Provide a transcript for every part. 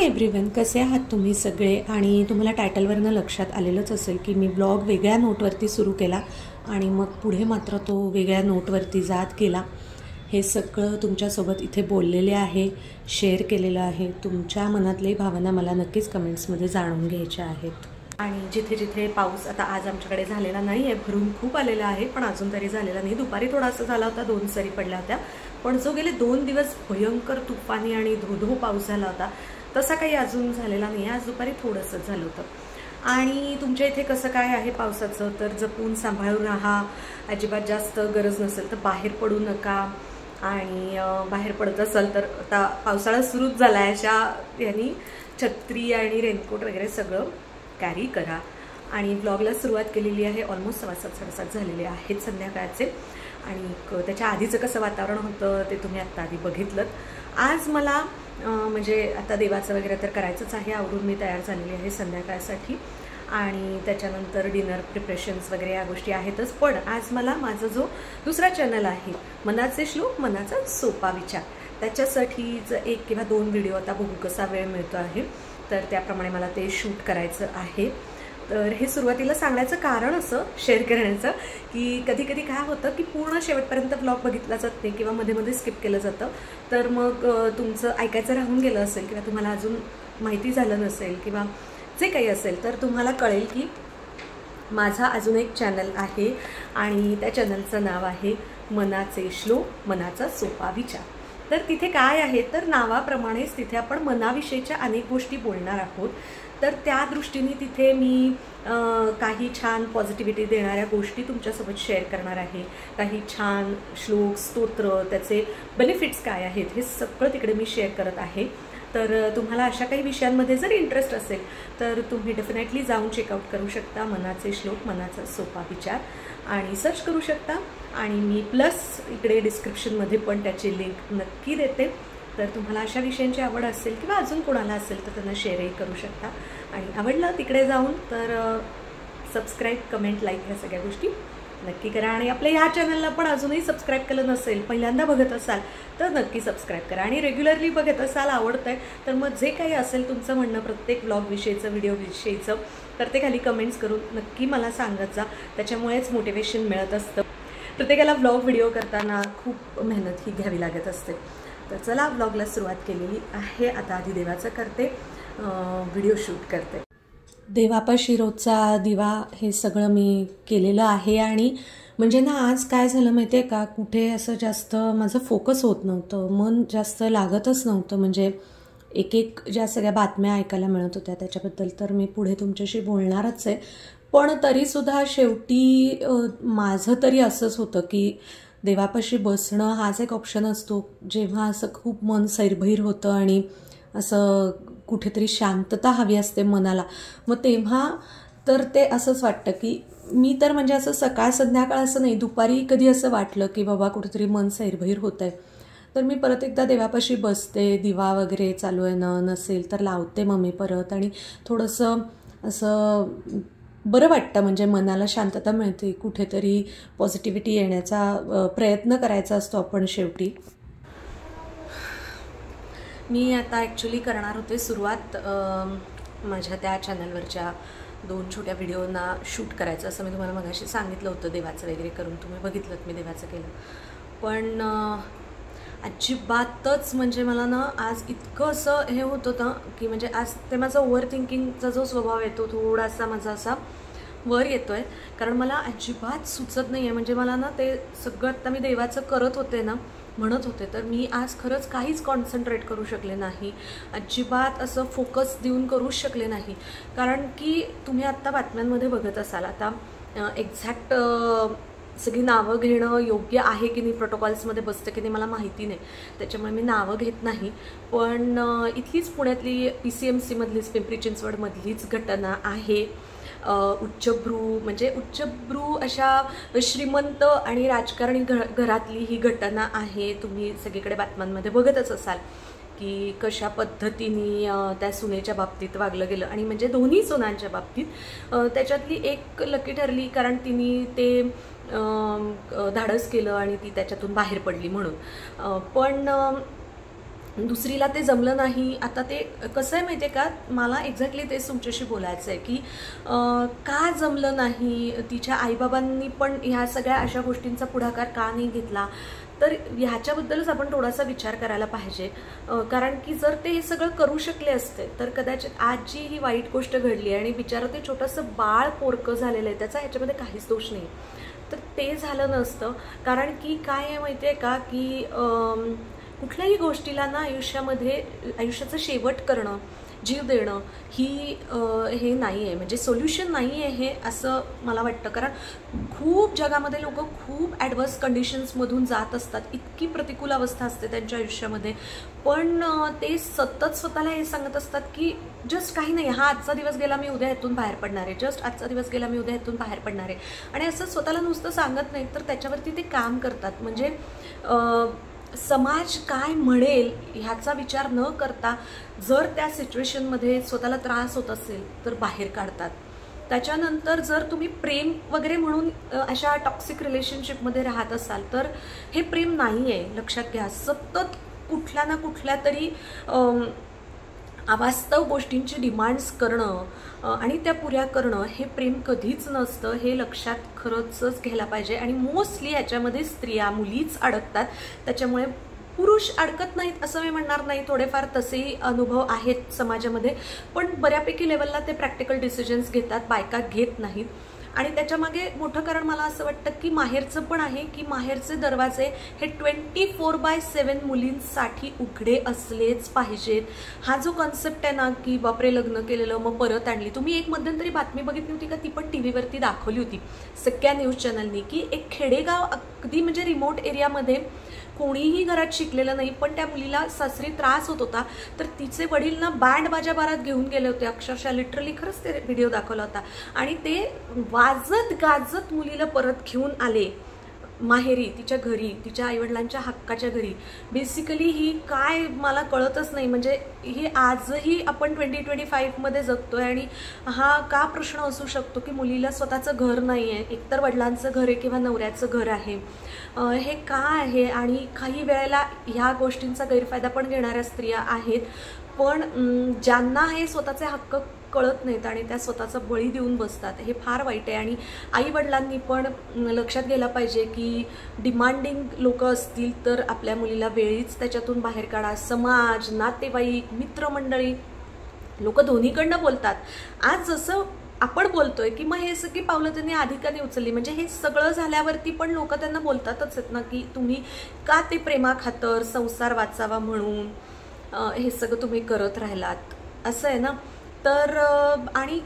Everyone, कसे आहात तुम्ही सगळे? आणि तुम्हाला टायटलवरनं लक्षात आलेलंच असेल की मी ब्लॉग वेगळ्या नोटवरती सुरू केला आणि मग पुढे मात्र तो वेगळ्या नोटवरती जात गेला. हे सगळं तुमच्यासोबत इथे बोललेले आहे, शेअर केलेलं आहे. तुमच्या मनातली भावना मला नक्कीच कमेंट्समध्ये जाणून घ्यायच्या आहेत. आणि जिथे जिथे पाऊस आता आज आमच्याकडे झालेला नाही आहे, भरून खूप आलेला आहे, पण अजून तरी झालेला नाही. दुपारी थोडासा झाला होता, 2 सरी पडल्या होत्या, पण जो गेले 2 दिवस भयंकर तुफानी आणि धो पाऊस झाला होता तसा काही अजून झालेला नाही. आज दुपारी थोडंसं झालं होतं. आणि तुमच्या इथे कसं काय आहे पावसाचं? तर जपून सांभाळून राहा. अजिबात जास्त गरज नसेल तर बाहेर पडू नका. आणि बाहेर पडत असाल तर आता पावसाळा सुरूच झाला आहे, अशा यांनी छत्री आणि रेनकोट वगैरे सगळं कॅरी करा. आणि ब्लॉगला सुरुवात केलेली आहे. ऑलमोस्ट 7:15 झालेले आहेत संध्याकाळचे. आणि त्याच्या आधीचं कसं वातावरण होतं ते तुम्ही आत्ता आधी बघितलं. आज मला म्हणजे आता देवाचं वगैरे तर करायचंच आहे. आवरून मी तयार झालेली आहे संध्याकाळसाठी. आणि त्याच्यानंतर डिनर प्रिपरेशन्स वगैरे या गोष्टी आहेतच. पण आज मला माझा जो दुसरा चॅनल आहे, मनाचे श्लोक मनाचा सोपा विचार, त्याच्यासाठीच 1 किंवा 2 व्हिडिओ आता बघू कसा वेळ मिळतो आहे, तर त्याप्रमाणे मला ते शूट करायचं आहे. तर हे सुरुवातीला सांगण्याचं कारण असं शेअर करण्याचं की कधी कधी काय होतं की पूर्ण शेवटपर्यंत ब्लॉग बघितला जात नाही किंवा मध्ये मध्ये स्किप केलं जातं. तर मग तुमचं ऐकायचं राहून गेलं असेल किंवा तुम्हाला अजून माहिती झालं नसेल किंवा जे काही असेल, तर तुम्हाला कळेल की माझा अजून एक चॅनल आहे आणि त्या चॅनलचं नाव आहे मनाचे श्लोक मनाचा सोपा विचार. तर तिथे काय आहे, तर नावाप्रमाणेच तिथे आपण मनाविषयीच्या अनेक गोष्टी बोलणार आहोत. तर त्या दृष्टीने तिथे मी काही छान पॉझिटिव्हिटी देणाऱ्या गोष्टी तुमच्यासोबत शेअर करणार आहे. काही छान श्लोक, स्तोत्र, त्याचे बेनिफिट्स काय आहेत हे सगळं तिकडे मी शेअर करत आहे. तर तुम्हाला अशा काही विषयांमध्ये जर इंटरेस्ट असेल तर तुम्ही डेफिनेटली जाऊन चेकआउट करू शकता मनाचे श्लोक मनाचा सोपा विचार आणि सर्च करू शकता. आणि मी प्लस इकडे डिस्क्रिप्शनमध्ये पण त्याची लिंक नक्की देते. तर तुम्हाला अशा विषयांची आवड असेल किंवा अजून कोणाला असेल तर त्यांना शेअरही करू शकता. आणि आवडलं तिकडे जाऊन तर सबस्क्राईब, कमेंट, लाईक ह्या सगळ्या गोष्टी नक्की करा. आणि आपल्या ह्या चॅनलला पण अजूनही सबस्क्राईब केलं नसेल, पहिल्यांदा बघत असाल तर नक्की सबस्क्राईब करा. आणि रेग्युलरली बघत असाल, आवडतं आहे तर मग जे काही असेल तुमचं म्हणणं प्रत्येक ब्लॉगविषयीचं, व्हिडिओविषयीचं, तर ते खाली कमेंट्स करून नक्की मला सांगत जा. त्याच्यामुळेच मोटिवेशन मिळत असतं. प्रत्येकाला ब्लॉग व्हिडिओ करताना खूप मेहनत ही घ्यावी लागत असते. तर चला ब्लॉगला सुरुवात केलेली आहे. आता आधी देवाचं करते, व्हिडिओ शूट करते. देवापाशी रोजचा दिवा हे सगळं मी केलेलं आहे. आणि म्हणजे ना आज काय झालं माहिती आहे का, कुठे असं जास्त माझं फोकस होत नव्हतं, मन जास्त लागतच नव्हतं. म्हणजे एक ज्या सगळ्या बातम्या ऐकायला मिळत होत्या त्याच्याबद्दल तर मी पुढे तुमच्याशी बोलणारच आहे. पण तरीसुद्धा शेवटी माझं तरी असंच होतं की देवापाशी बसणं हाच एक ऑप्शन असतो जेव्हा असं खूप मन सैरभैर होतं आणि असं कुठेतरी शांतता हवी असते मनाला. मग तेव्हा तर ते असंच वाटतं की मी तर म्हणजे असं सकाळ संध्याकाळ असं नाही, दुपारी कधी असं वाटलं की बाबा कुठेतरी मन सैरभैर होत आहे तर मी परत एकदा देवापाशी बसते. दिवा वगैरे चालू आहे नसेल तर लावते मग मी परत. आणि थोडंसं असं बरं वाटतं, म्हणजे मनाला शांतता मिळते. कुठेतरी पॉझिटिव्हिटी येण्याचा प्रयत्न करायचा असतो आपण शेवटी. मी आता ॲक्च्युली करणार होते सुरुवात माझ्या त्या चॅनलवरच्या 2 छोट्या व्हिडिओना शूट करायचं, असं मी तुम्हाला मगाशी सांगितलं होतं. देवाचं वगैरे करून तुम्ही बघितलं मी देवाचं केलं. पण अजिबातच म्हणजे मला ना आज इतकं असं हे होत होतं की म्हणजे आज ते माझा ओव्हर थिंकिंगचा जो स्वभाव आहे तो थोडासा माझा असा वर येतो आहे. कारण मला अजिबात सुचत नाही आहे. म्हणजे मला ना ते सगळं आता मी देवाचं करत होते ना, म्हणत होते, तर मी आज खरंच काहीच कॉन्सन्ट्रेट करू शकले नाही. अजिबात असं फोकस देऊन करूच शकले नाही. कारण की तुम्ही आत्ता बातम्यांमध्ये बघत असाल, आता एक्झॅक्ट सगळी नावं घेणं योग्य आहे की नाही, प्रोटोकॉल्समध्ये बसतं की नाही मला माहिती नाही, त्याच्यामुळे मी नावं घेत नाही. पण इथलीच पुण्यातली PCMCमधलीच, पिंपरी चिंचवडमधलीच घटना आहे. उच्चभ्रू म्हणजे उच्चभ्रू अशा श्रीमंत आणि राजकारणी घरातली ही घटना आहे. तुम्ही सगळीकडे बातम्यांमध्ये बघतच असाल की कशा पद्धतीने त्या सुनेच्या बाबतीत वागलं गेलं. आणि म्हणजे दोन्ही सुनांच्या बाबतीत त्याच्यातली एक लकी ठरली कारण तिने ते धाडस केलं आणि ती त्याच्यातून बाहेर पडली म्हणून. पण दुसरीला ते जमलं नाही. आता ते कसं आहे माहिती आहे का, मला एक्झॅक्टली तेच तुमच्याशी बोलायचं आहे की का जमलं नाही, तिच्या आईबाबांनी पण ह्या सगळ्या अशा गोष्टींचा पुढाकार का नाही घेतला, तर ह्याच्याबद्दलच आपण थोडासा विचार करायला पाहिजे. कारण की जर ते हे सगळं करू शकले असते तर कदाचित आज जी ही वाईट गोष्ट घडली आणि बिचारं ते छोटंसं बाळ पोरकं झालेलं आहे, त्याचा ह्याच्यामध्ये काहीच दोष नाही, तर ते झालं नसतं. कारण की काय आहे माहिती आहे का की कुठल्याही गोष्टीला ना आयुष्यामध्ये आयुष्याचं शेवट करणं, जीव देणं ही हे नाही आहे, म्हणजे सोल्युशन नाही आहे हे, असं मला वाटतं. कारण खूप जगामध्ये लोक खूप ॲडव्हर्स कंडिशन्समधून जात असतात, इतकी प्रतिकूल अवस्था असते त्यांच्या आयुष्यामध्ये, पण ते सतत स्वतःला हे सांगत असतात की जस्ट काही नाही, हा आजचा दिवस गेला, मी उद्या ह्यातून बाहेर पडणार आहे, जस्ट आजचा दिवस गेला, मी उद्या ह्यातून बाहेर पडणार आहे. आणि असं स्वतःला नुसतं सांगत नाही, तर त्याच्यावरती ते काम करतात. म्हणजे समाज काय म्हणेल ह्याचा विचार न करता जर त्या सिच्युएशनमध्ये स्वतःला त्रास होत असेल तर बाहेर काढतात. त्याच्यानंतर जर तुम्ही प्रेम वगैरे म्हणून अशा टॉक्सिक रिलेशनशिपमध्ये राहत असाल तर हे प्रेम नाही आहे, लक्षात घ्या. सतत कुठल्या ना कुठल्या तरी अवास्तव गोष्टींची डिमांड्स करणं आणि त्या पुऱ्या करणं हे प्रेम कधीच नसतं, हे लक्षात खरंच घ्यायला पाहिजे. आणि मोस्टली याच्यामध्ये स्त्रिया, मुलीच अडकतात. त्याच्यामुळे पुरुष अडकत नाहीत असं मी म्हणणार नाही, थोडेफार तसेही अनुभव आहेत समाजामध्ये, पण बऱ्यापैकी लेवलला ते प्रॅक्टिकल डिसिजन्स घेतात, बायका घेत नाहीत. आणि त्याच्यामागे मोठं कारण मला असं वाटतं की माहेरचं पण आहे, की माहेरचे दरवाजे हे 24/7 मुलींसाठी उघडे असलेच पाहिजेत. हा जो कॉन्सेप्ट आहे ना की बापरे लग्न केलेलं मग परत आणली, तुम्ही एक मध्यंतरी बातमी बघितली होती का, ती पण टी व्हीवरती दाखवली होती सगळ्या न्यूज चॅनलनी, की एक खेडेगाव अगदी म्हणजे रिमोट एरियामध्ये कोणीही घरात शिकलेलं नाही, पण त्या मुलीला सासरी त्रास होत होता, तर तिचे वडील ना बँड बाजा बारात घेऊन गेले होते, अक्षरशः लिटरली, खरंच ते व्हिडिओ दाखवला होता. आणि ते वाजत गाजत मुलीला परत घेऊन आले माहेरी, तिच्या घरी, तिच्या आईवडिलांच्या हक्काच्या घरी. बेसिकली ही काय मला कळतच नाही, म्हणजे ही आजही आपण 2025मध्ये जगतोय आणि हा का प्रश्न असू शकतो की मुलीला स्वतःचं घर नाही आहे, एकतर वडिलांचं घर आहे किंवा नवऱ्याचं घर आहे, हे का आहे. आणि काही वेळेला ह्या गोष्टींचा गैरफायदा पण घेणाऱ्या स्त्रिया आहेत, पण ज्यांना हे स्वतःचे हक्क कळत नाहीत आणि त्या स्वतःचा बळी देऊन बसतात, हे फार वाईट आहे. आणि आईवडिलांनी पण लक्षात घ्यायला पाहिजे की डिमांडिंग लोक असतील तर आपल्या मुलीला वेळीच त्याच्यातून बाहेर काढा. समाज, नातेवाईक, मित्रमंडळी, लोक दोन्हीकडनं बोलतात. आज जसं आपण बोलतोय की मग हे सगळी पावलं त्यांनी आधी का नाही उचलली, म्हणजे हे सगळं झाल्यावरती पण लोक त्यांना बोलतातच आहेत ना की तुम्ही का ते प्रेमाखातर, संसार वाचावा म्हणून हे सगळं तुम्ही करत राहिलात, असं आहे ना. तर आणि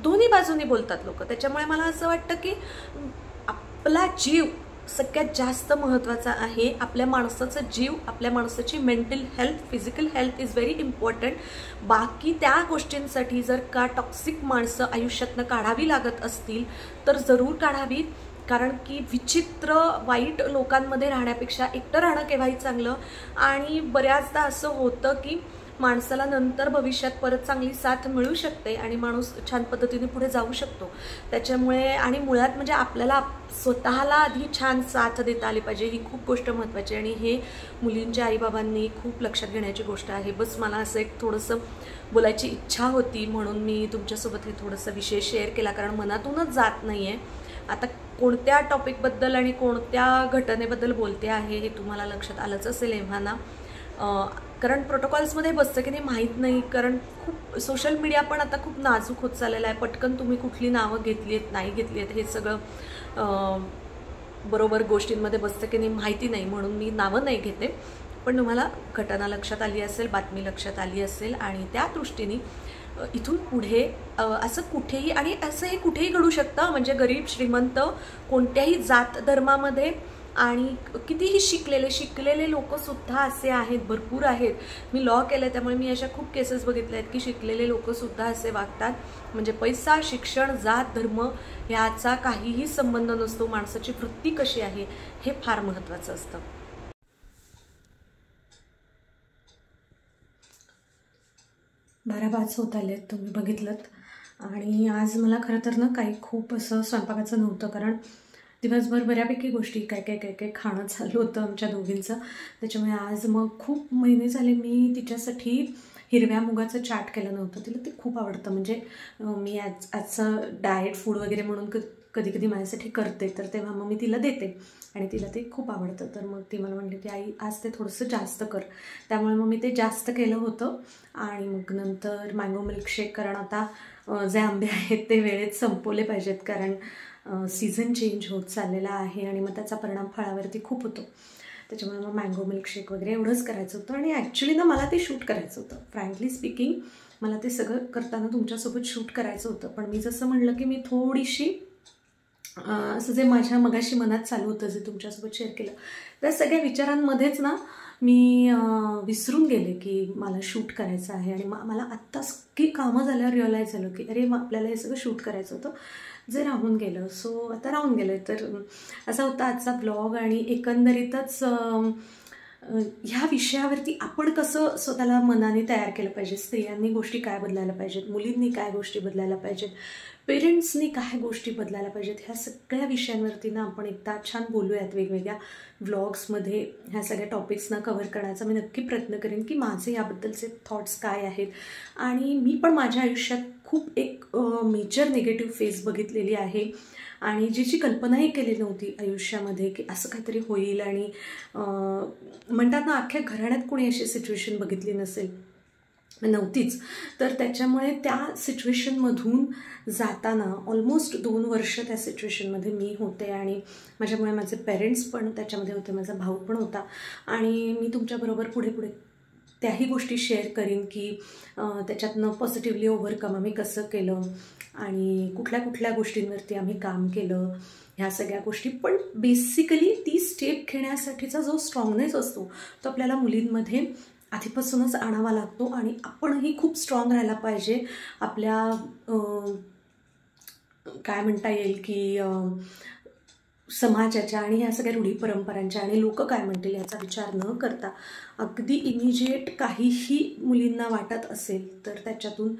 दोन्ही बाजूनी बोलतात लोक. त्याच्यामुळे मला असं वाटतं की आपला जीव सगळ्यात जास्त महत्त्वाचा आहे. आपल्या माणसाचा जीव, आपल्या माणसाची mental health, physical health is very important. बाकी त्या गोष्टींसाठी जर का टॉक्सिक माणसं आयुष्यातनं काढावी लागत असतील तर जरूर काढावीत. कारण की विचित्र वाईट लोकांमध्ये राहण्यापेक्षा एकटं राहणं केव्हाही चांगलं. आणि बऱ्याचदा असं होतं की माणसाला नंतर भविष्यात परत चांगली साथ मिळू शकते आणि माणूस छान पद्धतीने पुढे जाऊ शकतो. त्याच्यामुळे आणि मुळात म्हणजे आपल्याला स्वतःला आधी छान साथ देता आली पाहिजे, ही खूप गोष्ट महत्त्वाची आणि हे मुलींच्या आईबाबांनी खूप लक्षात घेण्याची गोष्ट आहे. बस मला असं एक थोडंसं बोलायची इच्छा होती म्हणून मी तुमच्यासोबत हे थोडंसं विषय शेअर केला, कारण मनातूनच जात नाही आहे. आता कोणत्या टॉपिकबद्दल आणि कोणत्या घटनेबद्दल बोलते आहे हे तुम्हाला लक्षात आलंच असेल एव्हाना. कारण प्रोटोकॉल्समध्ये बसतं की नाही माहीत नाही, कारण खूप सोशल मीडिया पण आता खूप नाजूक होत चाललेला आहे. पटकन तुम्ही कुठली नावं घेतली आहेत, नाही घेतली आहेत, हे सगळं बरोबर गोष्टींमध्ये बसतं की नाही माहिती नाही, म्हणून मी नावं नाही घेते. पण तुम्हाला घटना लक्षात आली असेल, बातमी लक्षात आली असेल आणि त्या दृष्टीने इथून पुढे असं कुठेही, आणि असं हे कुठेही घडू शकतं, म्हणजे गरीब श्रीमंत कोणत्याही जात धर्मामध्ये, आणि कितीही शिकलेले लोकसुद्धा असे आहेत, भरपूर आहेत. मी लॉ केलं आहे त्यामुळे मी अशा खूप केसेस बघितल्या आहेत की शिकलेले लोकसुद्धा असे वागतात. म्हणजे पैसा, शिक्षण, जात, धर्म याचा काहीही संबंध नसतो. माणसाची वृत्ती कशी आहे हे फार महत्त्वाचं असतं. 12:05 होत आले तुम्ही बघितलं. आणि आज मला खरं तर ना काही खूप असं स्वयंपाकाचं नव्हतं, कारण दिवसभर बऱ्यापैकी गोष्टी काय काय काय काय खाणं चालू होतं आमच्या दोघींचं. त्याच्यामुळे आज मग खूप महिने झाले मी तिच्यासाठी हिरव्या मुगाचं चाट केलं नव्हतं. तिला ते खूप आवडतं. म्हणजे मी आजचं डाएट फूड वगैरे म्हणून कधी कधी माझ्यासाठी करते, तर तेव्हा मग मी तिला देते आणि तिला ते खूप आवडतं. तर मग ती मला म्हणली की आई आज ते थोडंसं जास्त कर. त्यामुळे मग मी ते जास्त केलं होतं. आणि मग नंतर मँगो मिल्कशेक, कारण आता जे आंबे आहेत ते वेळेत संपवले पाहिजेत, कारण सीझन चेंज होत चाललेला आहे आणि मग त्याचा परिणाम फळावरती खूप होतो. त्याच्यामुळे मग मँगो मिल्कशेक वगैरे एवढंच करायचं होतं. आणि ॲक्च्युली ना मला ते शूट करायचं होतं. फ्रँकली स्पीकिंग मला ते सगळं करताना तुमच्यासोबत शूट करायचं होतं. पण मी जसं म्हणलं की मी थोडीशी असं जे माझ्या मगाशी मनात चालू होतं, जे तुमच्यासोबत शेअर केलं, त्या सगळ्या विचारांमध्येच ना मी विसरून गेले की मला शूट करायचं आहे. आणि मला आत्ताच की कामं झाल्यावर रिअलाईज झालं की अरे मग आपल्याला हे सगळं शूट करायचं होतं, जे राहून गेलं. सो आता राहून गेलं. तर असा होता आजचा ब्लॉग. आणि एकंदरीतच ह्या विषयावरती आपण कसं स्वतःला मनाने तयार केलं पाहिजे, स्त्रियांनी गोष्टी काय बदलायला पाहिजेत, मुलींनी काय गोष्टी बदलायला पाहिजेत, पेरेंट्सनी काय गोष्टी बदलायला पाहिजेत, ह्या सगळ्या विषयांवरती ना आपण एकदा छान बोलूयात. वेगवेगळ्या व्लॉग्समध्ये ह्या सगळ्या टॉपिक्सना कव्हर करण्याचा मी नक्की प्रयत्न करेन की माझे याबद्दलचे थॉट्स काय आहेत. आणि मी पण माझ्या आयुष्यात खूप एक मेजर निगेटिव्ह फेज बघितलेली आहे आणि जिची कल्पनाही केली नव्हती आयुष्यामध्ये की असं काहीतरी होईल. आणि म्हणतात ना, अख्ख्या घराण्यात कोणी अशी सिच्युएशन बघितली नव्हतीच. तर त्याच्यामुळे त्या सिच्युएशनमधून जाताना ऑलमोस्ट 2 वर्ष त्या सिच्युएशनमध्ये मी होते. आणि माझ्यामुळे माझे पेरेंट्स पण त्याच्यामध्ये होते, माझा भाऊ पण होता. आणि मी तुमच्याबरोबर पुढे पुढे त्याही गोष्टी शेअर करीन की त्याच्यातनं पॉझिटिव्हली ओव्हरकम आम्ही कसं केलं आणि कुठल्या कुठल्या गोष्टींवरती आम्ही काम केलं, ह्या सगळ्या गोष्टी. पण बेसिकली ती स्टेप घेण्यासाठीचा जो स्ट्रॉंगनेस असतो तो आपल्याला मुलींमध्ये आधीपासूनच आणावा लागतो. आणि आपणही खूप स्ट्रॉंग राहायला पाहिजे. आपल्या काय म्हणता येईल की समाजाच्या आणि ह्या सगळ्या रूढी परंपरांच्या आणि लोक काय म्हणतील याचा विचार न करता अगदी इमिजिएट काहीही मुलींना वाटत असेल तर त्याच्यातून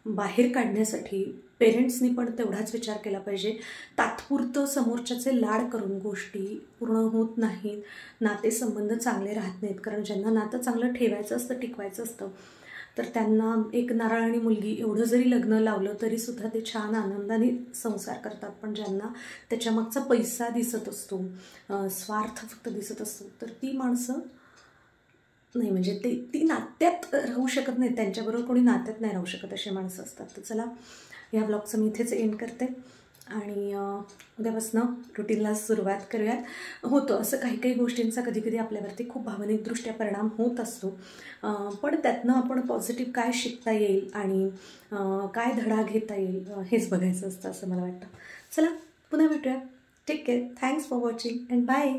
बाहेर काढण्यासाठी पेरेंट्सनी पण तेवढाच विचार केला पाहिजे. तात्पुरतं समोरच्याचे लाड करून गोष्टी पूर्ण होत नाहीत, नातेसंबंध चांगले राहत नाहीत. कारण ज्यांना नातं चांगलं ठेवायचं असतं, टिकवायचं असतं, तर त्यांना एक नारळ आणि मुलगी एवढं जरी लग्न लावलं तरीसुद्धा ते छान आनंदाने संसार करतात. पण ज्यांना त्याच्यामागचा पैसा दिसत असतो, स्वार्थ फक्त दिसत असतो, तर ती माणसं नाही, म्हणजे ती नात्यात राहू शकत नाही, त्यांच्याबरोबर कोणी नात्यात नाही राहू शकत, अशी माणसं असतात. तर चला, या ब्लॉगचं मी इथेच एंड करते आणि उद्यापासून रुटीनला सुरुवात करूयात. होतं असं काही काही गोष्टींचा कधी कधी आपल्यावरती खूप भावनिकदृष्ट्या परिणाम होत असतो, पण त्यातनं आपण पॉझिटिव्ह काय शिकता येईल आणि काय धडा घेता येईल हेच बघायचं असतं असं मला वाटतं. चला, पुन्हा भेटूया. Take care. Thanks for watching and bye.